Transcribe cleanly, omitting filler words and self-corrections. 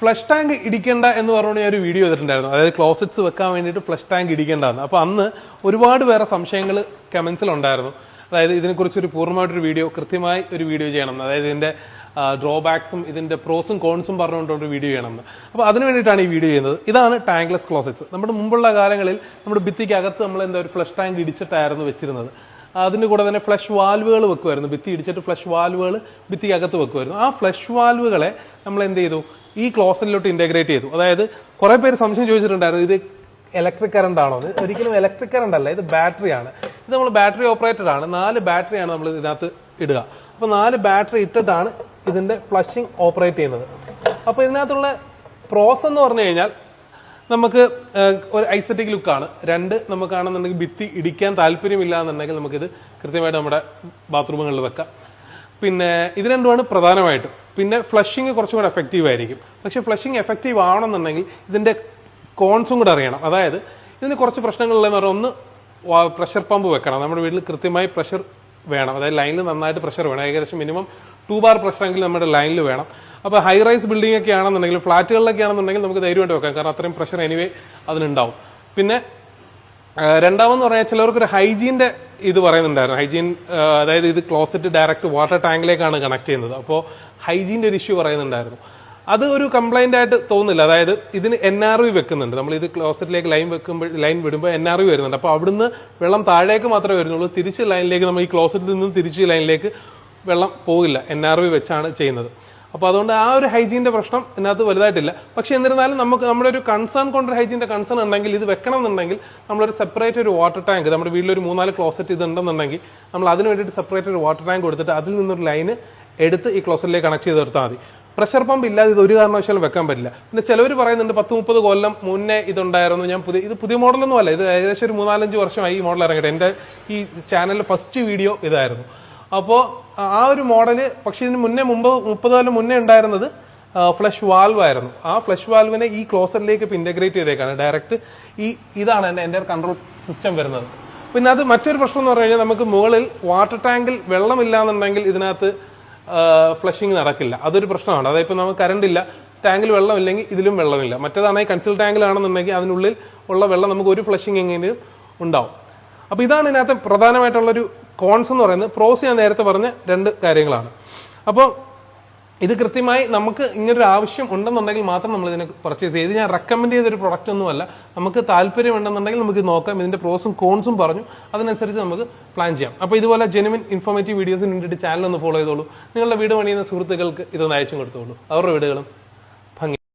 Flush tank ഇടിക്കേണ്ട എന്ന് പറഞ്ഞുകൊണ്ട് ഞാൻ ഒരു വീഡിയോ ചെയ്തിട്ടുണ്ടായിരുന്നു. അതായത് ക്ലോസറ്റ്സ് വെക്കാൻ വേണ്ടിയിട്ട് ഫ്ലഷ് ടാങ്ക് ഇടിക്കേണ്ടതാണ്. അപ്പോൾ അന്ന് ഒരുപാട് വേറെ സംശയങ്ങൾ കമന്റ്സിലുണ്ടായിരുന്നു. അതായത് ഇതിനെക്കുറിച്ചൊരു പൂർണ്ണമായിട്ടൊരു വീഡിയോ, കൃത്യമായി ഒരു വീഡിയോ ചെയ്യണം, അതായത് ഇതിന്റെ ഡ്രോബാക്സും ഇതിന്റെ പ്രോസും കോൺസും പറഞ്ഞുകൊണ്ടൊരു വീഡിയോ ചെയ്യണമെന്ന്. അപ്പോൾ അതിന് വേണ്ടിയിട്ടാണ് ഈ വീഡിയോ ചെയ്യുന്നത്. ഇതാണ് ടാങ്ക്ലെസ് ക്ലോസറ്റ്സ്. നമ്മുടെ മുമ്പുള്ള കാലങ്ങളിൽ നമ്മുടെ ഭിത്തിക്കകത്ത് നമ്മൾ ഒരു ഫ്ലഷ് ടാങ്ക് ഇടിച്ചിട്ടായിരുന്നു വെച്ചിരുന്നത്. അതിന്റെ കൂടെ തന്നെ ഫ്ലഷ് വാൽവുകൾ വെക്കുമായിരുന്നു. ഭിത്തി ഇടിച്ചിട്ട് ഫ്ലഷ് വാൽവുകൾ ഭിത്തിക്കകത്ത് വെക്കുമായിരുന്നു. ആ ഫ്ലഷ് വാൽവുകളെ നമ്മൾ എന്ത് ചെയ്തു, ഈ ക്ലോസറ്റിലോട്ട് ഇന്റഗ്രേറ്റ് ചെയ്തു. അതായത് കുറെ പേര് സംശയം ചോദിച്ചിട്ടുണ്ടായിരുന്നു, ഇത് ഇലക്ട്രിക് കറണ്ട് ആണോ? ഒരിക്കലും ഇലക്ട്രിക് കറണ്ട് അല്ല, ഇത് ബാറ്ററിയാണ്. ഇത് നമ്മൾ ബാറ്ററി ഓപ്പറേറ്റഡ് ആണ്. 4 ബാറ്ററിയാണ് നമ്മൾ ഇതിനകത്ത് ഇടുക. അപ്പൊ 4 ബാറ്ററി ഇട്ടിട്ടാണ് ഇതിന്റെ ഫ്ലഷിംഗ് ഓപ്പറേറ്റ് ചെയ്യുന്നത്. അപ്പൊ ഇതിനകത്തുള്ള പ്രോസ് എന്ന് പറഞ്ഞു കഴിഞ്ഞാൽ നമുക്ക് ഒരു ഐസറ്റിക് ലുക്കാണ്. 2 നമുക്കാണെന്നുണ്ടെങ്കിൽ ഭിത്തി ഇടിക്കാൻ താല്പര്യമില്ല എന്നുണ്ടെങ്കിൽ നമുക്കിത് കൃത്യമായിട്ട് നമ്മുടെ ബാത്റൂമുകളിൽ വെക്കാം. പിന്നെ ഇത് രണ്ടുമാണ് പ്രധാനമായിട്ടും. പിന്നെ ഫ്ലഷിങ് കുറച്ചും കൂടെ എഫക്റ്റീവ് ആയിരിക്കും. പക്ഷെ ഫ്ലഷിങ് എഫക്റ്റീവ് ആവണമെന്നുണ്ടെങ്കിൽ ഇതിന്റെ കോൺസും കൂടെ അറിയണം. അതായത് ഇതിന് കുറച്ച് പ്രശ്നങ്ങളുള്ളതെന്ന് പറഞ്ഞാൽ, ഒന്ന് പ്രഷർ പമ്പ് വെക്കണം. നമ്മുടെ വീട്ടിൽ കൃത്യമായി പ്രഷർ വേണം. അതായത് ലൈനിൽ നന്നായിട്ട് പ്രഷർ വേണം. ഏകദേശം മിനിമം 2 ബാർ പ്രഷറെങ്കിലും നമ്മുടെ ലൈനിൽ വേണം. അപ്പോൾ ഹൈ റൈസ് ബിൽഡിംഗ് ഒക്കെ ആണെന്നുണ്ടെങ്കിൽ, ഫ്ലാറ്റുകളിലൊക്കെ ആണെന്നുണ്ടെങ്കിൽ നമുക്ക് ധൈര്യമായിട്ട് വെക്കാം, കാരണം അത്രയും പ്രഷർ എനിവേ അതിനുണ്ടാവും. പിന്നെ രണ്ടാമെന്ന് പറഞ്ഞാൽ ചിലവർക്കൊരു ഹൈജീന്റെ ഇത് പറയുന്നുണ്ടായിരുന്നു. ഹൈജീൻ, അതായത് ഇത് ക്ലോസറ്റ് ഡയറക്റ്റ് വാട്ടർ ടാങ്കിലേക്കാണ് കണക്ട് ചെയ്യുന്നത്. അപ്പോൾ ഹൈജീന്റെ ഒരു ഇഷ്യൂ പറയുന്നുണ്ടായിരുന്നു. അത് ഒരു കംപ്ലൈന്റ് ആയിട്ട് തോന്നുന്നില്ല. അതായത് ഇതിന് NRV വെക്കുന്നുണ്ട്. നമ്മൾ ഇത് ക്ലോസറ്റിലേക്ക് ലൈൻ വിടുമ്പോൾ NRV വരുന്നുണ്ട്. അപ്പോൾ അവിടുന്ന് വെള്ളം താഴേക്ക് മാത്രമേ വരുന്നുള്ളൂ. തിരിച്ച് ലൈനിലേക്ക്, നമ്മൾ ഈ ക്ലോസറ്റിൽ നിന്ന് തിരിച്ച് ലൈനിലേക്ക് വെള്ളം പോകില്ല. NRV വെച്ചാണ് ചെയ്യുന്നത്. അപ്പോൾ അതുകൊണ്ട് ആ ഒരു ഹൈജീന്റെ പ്രശ്നം ഇതിനകത്ത് വലുതായിട്ടില്ല. പക്ഷെ എന്നിരുന്നാലും നമുക്ക് നമ്മുടെ ഒരു കൺസേൺ കൊണ്ടൊരു ഹൈജീന്റെ കൺസേൺ ഉണ്ടെങ്കിൽ, ഇത് വെക്കണം എന്നുണ്ടെങ്കിൽ നമ്മളൊരു സെപ്പറേറ്റ് ഒരു വാട്ടർ ടാങ്ക്, നമ്മുടെ വീട്ടിലൊരു 3-4 ക്ലോസറ്റ് ഇത് ഉണ്ടെന്നുണ്ടെങ്കിൽ നമ്മൾ അതിന് വേണ്ടിയിട്ട് സെപ്പറേറ്റ് ഒരു വാട്ടർ ടാങ്ക് കൊടുത്തിട്ട് അതിൽ നിന്നൊരു ലൈന് എടുത്ത് ഈ ക്ലോസറ്റിലേക്ക് കണക്ട് ചെയ്ത് നിർത്താൽ മതി. പ്രഷർ പമ്പ് ഇല്ലാതെ ഇത് ഒരു കാരണവശാലും വെക്കാൻ പറ്റില്ല. പിന്നെ ചിലവർ പറയുന്നുണ്ട് 10-30 കൊല്ലം മുന്നേ ഇതുണ്ടായിരുന്നു. ഇത് പുതിയ മോഡലൊന്നും അല്ല, ഇത് ഏകദേശം ഒരു 3-4-5 വർഷമായി ഈ മോഡൽ ഇറങ്ങിയിട്ട്. എന്റെ ഈ ചാനലിൽ ഫസ്റ്റ് വീഡിയോ ഇതായിരുന്നു. അപ്പോൾ ആ ഒരു മോഡല്, പക്ഷെ ഇതിന് മുന്നേ 30 കൊല്ലം മുന്നേ ഉണ്ടായിരുന്നത് ഫ്ലഷ് വാൽവ് ആയിരുന്നു. ആ ഫ്ലഷ് വാൽവിനെ ഈ ക്ലോസറിലേക്ക് ഇപ്പൊ ഇന്റഗ്രേറ്റ് ചെയ്തേക്കാണ് ഡയറക്റ്റ്. ഇതാണ് എന്റെ കൺട്രോൾ സിസ്റ്റം വരുന്നത്. പിന്നെ അത് മറ്റൊരു പ്രശ്നം എന്ന് പറഞ്ഞു കഴിഞ്ഞാൽ, നമുക്ക് മുകളിൽ വാട്ടർ ടാങ്കിൽ വെള്ളമില്ലാന്നുണ്ടെങ്കിൽ ഇതിനകത്ത് ഫ്ലഷിങ് നടക്കില്ല. അതൊരു പ്രശ്നമാണ്. അതായത് ഇപ്പൊ നമുക്ക് കറണ്ട് ഇല്ല, ടാങ്കിൽ വെള്ളമില്ലെങ്കിൽ ഇതിലും വെള്ളമില്ല. മറ്റേതാണെങ്കിൽ കൺസിൽ ടാങ്കിലാണെന്നുണ്ടെങ്കിൽ അതിനുള്ളിൽ ഉള്ള വെള്ളം നമുക്ക് ഒരു ഫ്ലഷിങ് എങ്ങനെയും ഉണ്ടാവും. അപ്പൊ ഇതാണ് ഇതിനകത്ത് പ്രധാനമായിട്ടുള്ളൊരു കോൺസ് എന്ന് പറയുന്നത്. പ്രോസ് ഞാൻ നേരത്തെ പറഞ്ഞ 2 കാര്യങ്ങളാണ്. അപ്പോൾ ഇത് കൃത്യമായി നമുക്ക് ഇങ്ങനൊരു ആവശ്യം ഉണ്ടെന്നുണ്ടെങ്കിൽ മാത്രം നമ്മൾ ഇതിനെ പർച്ചേസ് ചെയ്ത്, ഞാൻ റെക്കമെൻഡ് ചെയ്തൊരു പ്രൊഡക്റ്റ് ഒന്നുമല്ല. നമുക്ക് താല്പര്യം ഉണ്ടെന്നുണ്ടെങ്കിൽ നമുക്ക് നോക്കാം. ഇതിന്റെ പ്രോസും കോൺസും പറഞ്ഞു, അതിനനുസരിച്ച് നമുക്ക് പ്ലാൻ ചെയ്യാം. അപ്പോൾ ഇതുപോലെ ജെനുവിൻ ഇൻഫോർമേറ്റീവ് വീഡിയോസിന് വേണ്ടിയിട്ട് ചാനൽ ഒന്ന് ഫോളോ ചെയ്തോളൂ. നിങ്ങളുടെ വീട് പണിയുന്ന സുഹൃത്തുക്കൾക്ക് ഇതൊന്ന് അയച്ചും കൊടുത്തോളൂ. അവരുടെ വീടുകളും